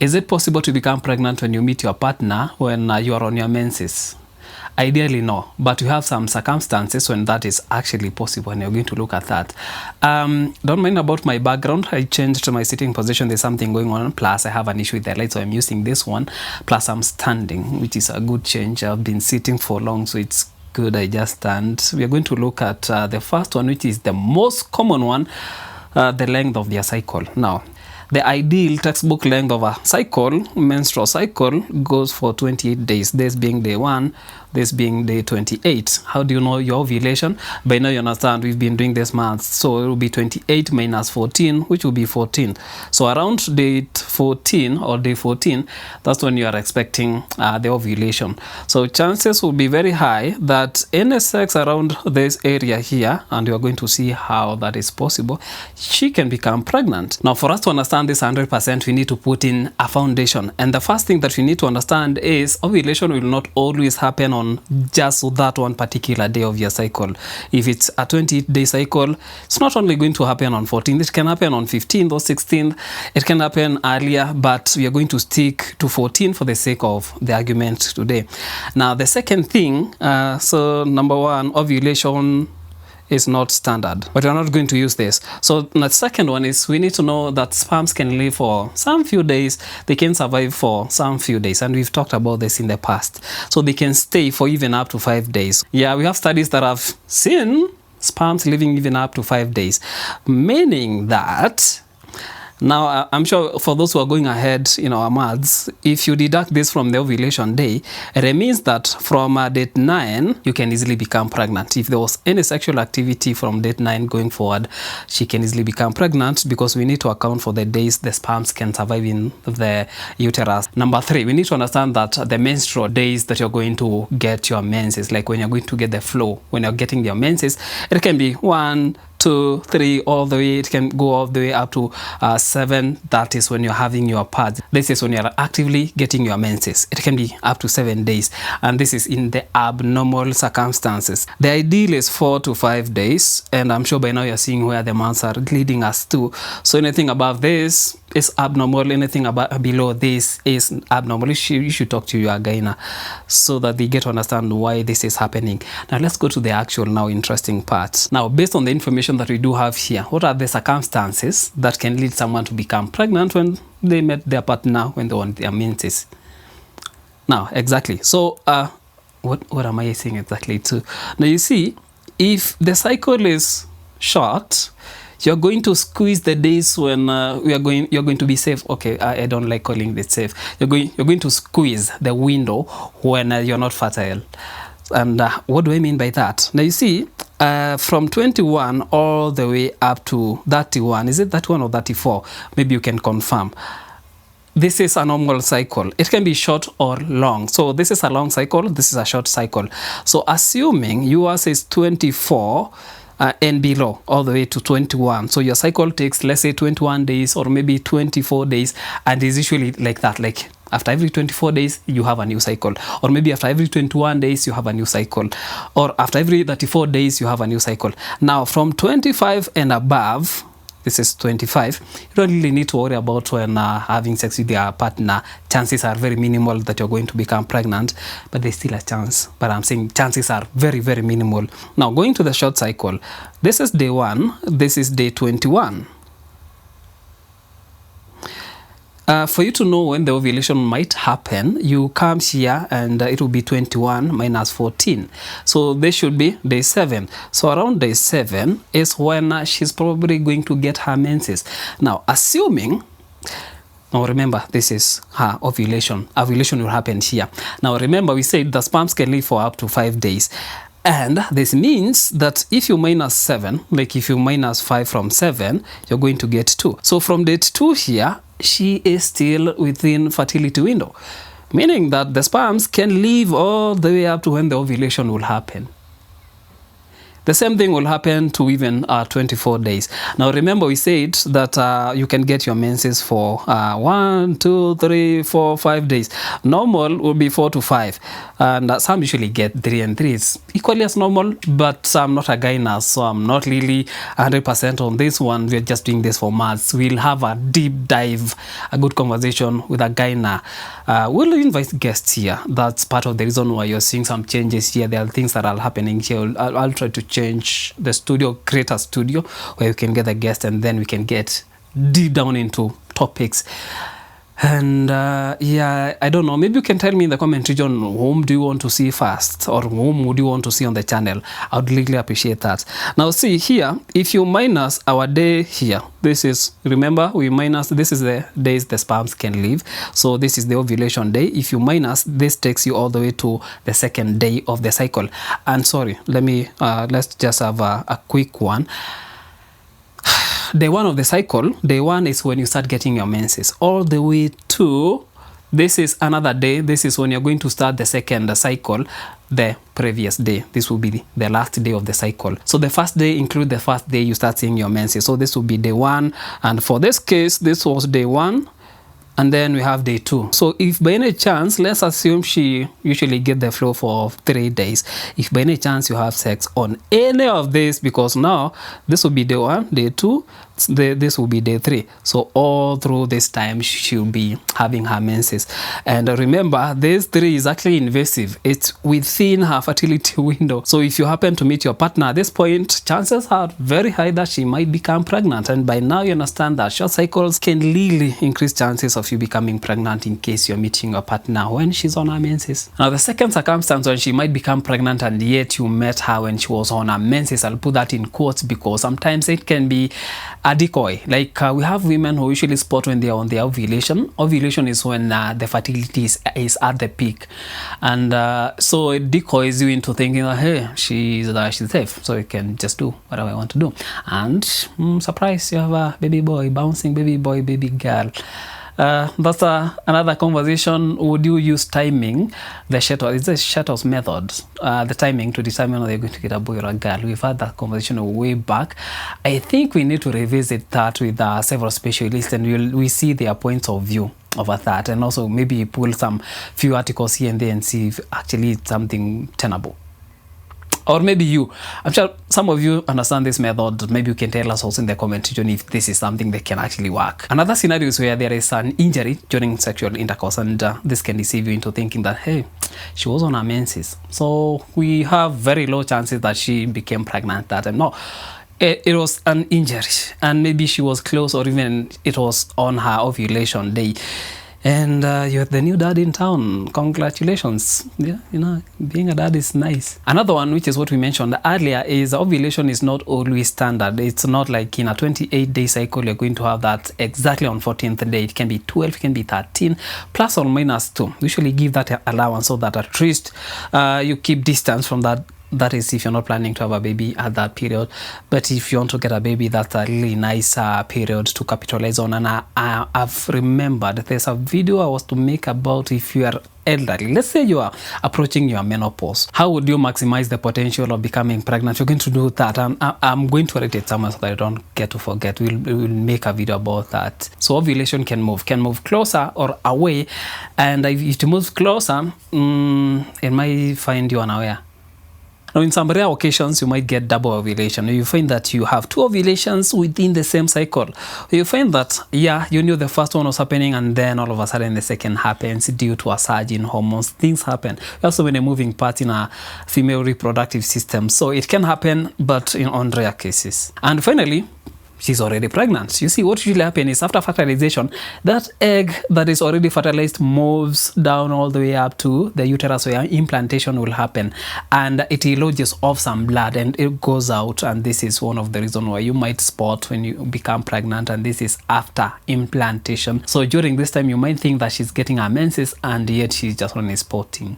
Is it possible to become pregnant when you meet your partner when you are on your menses? Ideally, no, but you have some circumstances when that is actually possible, and you're going to look at that. Don't mind about my background. I changed my sitting position. There's something going on. Plus, I have an issue with the light, so I'm using this one. Plus, I'm standing, which is a good change. I've been sitting for long, so it's good. I just stand. We are going to look at the first one, which is the most common one, the length of their cycle. Now, the ideal textbook length of a cycle, menstrual cycle, goes for 28 days. This being day 1, this being day 28. How do you know your ovulation? By now you understand we've been doing this math. So it will be 28 minus 14, which will be 14. So around day 14 or day 14, that's when you are expecting the ovulation. So chances will be very high that any sex around this area here, and you are going to see how that is possible, she can become pregnant. Now, for us to understand this 100%, we need to put in a foundation. And the first thing that we need to understand is ovulation will not always happen on just that one particular day of your cycle. If it's a 28-day cycle, it's not only going to happen on 14th, it can happen on 15th or 16th, it can happen earlier, but we are going to stick to 14 for the sake of the argument today. Now, the second thing, so number 1, ovulation is not standard, but we're not going to use this. So the second one is we need to know that sperms can live for some few days, they can survive for some few days, and we've talked about this in the past. So they can stay for even up to 5 days. Yeah, we have studies that have seen sperms living even up to 5 days, meaning that now, I'm sure for those who are going ahead in our maths, if you deduct this from the ovulation day, it means that from date 9, you can easily become pregnant. If there was any sexual activity from date 9 going forward, she can easily become pregnant because we need to account for the days the sperms can survive in the uterus. Number 3, we need to understand that the menstrual days that you're going to get your menses, like when you're going to get the flow, when you're getting your menses, it can be 1, 2, 3, all the way. It can go all the way up to 7. That is when you're having your pads. This is when you're actively getting your menses. It can be up to 7 days, and this is in the abnormal circumstances. The ideal is 4 to 5 days, and I'm sure by now you're seeing where the months are leading us to. So anything above this is abnormal, anything below this is abnormal. You should talk to your gyna so that they get to understand why this is happening. Now let's go to the actual now interesting part. Now, based on the information that we do have here, what are the circumstances that can lead someone to become pregnant when they met their partner when they want their menses? Now, exactly. So what am I saying exactly too? Now you see, if the cycle is short, you're going to squeeze the days when you're going to be safe. Okay, I don't like calling it safe. You're going to squeeze the window when you're not fertile. And what do I mean by that? Now you see, from 21 all the way up to 31, is it 31 or 34? Maybe you can confirm. This is a normal cycle. It can be short or long. So this is a long cycle, this is a short cycle. So assuming yours is 24 and below, all the way to 21. So your cycle takes, let's say, 21 days or maybe 24 days, and is usually like that, like after every 24 days, you have a new cycle. Or maybe after every 21 days, you have a new cycle. Or after every 34 days, you have a new cycle. Now, from 25 and above, this is 25, you don't really need to worry about when having sex with your partner. Chances are very minimal that you're going to become pregnant, but there's still a chance. But I'm saying chances are very, very minimal. Now, going to the short cycle, this is day 1, this is day 21. For you to know when the ovulation might happen, you come here and it will be 21 minus 14. So this should be day 7. So around day 7 is when she's probably going to get her menses. Now, assuming, now remember, this is her ovulation. Ovulation will happen here. Now remember, we said the sperms can live for up to 5 days. And this means that if you minus 7, like if you minus 5 from 7, you're going to get 2. So from date 2 here, she is still within fertility window, meaning that the sperms can live all the way up to when the ovulation will happen. The same thing will happen to even 24 days. Now remember, we said that you can get your menses for 1, 2, 3, 4, 5 days. Normal will be 4 to 5, and some usually get 3, and 3 is equally as normal. But I'm not a gynae, so I'm not really 100% on this one. We're just doing this for maths. We'll have a deep dive, a good conversation with a gynae. We'll invite guests here. That's part of the reason why you're seeing some changes here. There are things that are happening here. I'll try to change the studio, create a studio where you can get a guest, and then we can get deep down into topics. And yeah, I don't know, maybe you can tell me in the comment region whom do you want to see first, or whom would you want to see on the channel. I would really appreciate that. Now see here, if you minus our day here, this is, remember, we minus, this is the days the sperms can live. So this is the ovulation day. If you minus, this takes you all the way to the second day of the cycle. And sorry, let's just have a quick one. Day 1 of the cycle, day 1 is when you start getting your menses, all the way to, this is another day. This is when you're going to start the second cycle, the previous day. This will be the last day of the cycle. So the first day include the first day you start seeing your menses. So this will be day 1, and for this case, this was day 1. And then we have day 2. So if by any chance, let's assume she usually get the flow for 3 days. If by any chance you have sex on any of this, because now this will be day 1, day 2, this will be day 3. So all through this time she'll be having her menses. And remember, this 3 is actually invasive. It's within her fertility window. So if you happen to meet your partner at this point, chances are very high that she might become pregnant. And by now you understand that short cycles can really increase chances of you becoming pregnant in case you're meeting your partner when she's on her menses. Now the second circumstance when she might become pregnant and yet you met her when she was on her menses, I'll put that in quotes because sometimes it can be a decoy. Like we have women who usually spot when they are on their ovulation. Ovulation is when the fertility is at the peak, and so it decoys you into thinking that hey, she's safe, so you can just do whatever I want to do, and surprise, you have a baby boy, bouncing baby boy, baby girl. That's another conversation. Would you use timing, the Shettos? It's the Shettos method, the timing to determine whether you're going to get a boy or a girl. We've had that conversation way back. I think we need to revisit that with several specialists, and we see their points of view over that, and also maybe pull some few articles here and there and see if actually it's something tenable. Or maybe you, I'm sure some of you understand this method. Maybe you can tell us also in the comment section if this is something that can actually work. Another scenario is where there is an injury during sexual intercourse, and this can deceive you into thinking that hey, she was on her menses, so we have very low chances that she became pregnant that time. No, it was an injury, and maybe she was close, or even it was on her ovulation day. And you're the new dad in town. Congratulations. Yeah, you know, being a dad is nice. Another one, which is what we mentioned earlier, is ovulation is not always standard. It's not like in a 28-day cycle you're going to have that exactly on 14th day. It can be 12, it can be 13, plus or minus 2. We usually give that allowance so that at least you keep distance from that. That is if you're not planning to have a baby at that period. But if you want to get a baby, that's a really nice period to capitalize on. And I've remembered there's a video I was to make about if you are elderly. Let's say you are approaching your menopause. How would you maximize the potential of becoming pregnant? You're going to do that. I'm going to write it somewhere so that I don't get to forget. We'll make a video about that. So ovulation can move closer or away. And if it moves closer, it might find you unaware. Now, in some rare occasions, you might get double ovulation. You find that you have 2 ovulations within the same cycle. You find that, yeah, you knew the first one was happening, and then all of a sudden the second happens due to a surge in hormones. Things happen. There's also many moving parts in a female reproductive system. So it can happen, but on rare cases. And finally, she's already pregnant. You see, what usually happens is after fertilization, that egg that is already fertilized moves down all the way up to the uterus where implantation will happen, and it lodges off some blood and it goes out. And this is one of the reasons why you might spot when you become pregnant, and this is after implantation. So during this time, you might think that she's getting her menses, and yet she's just only spotting.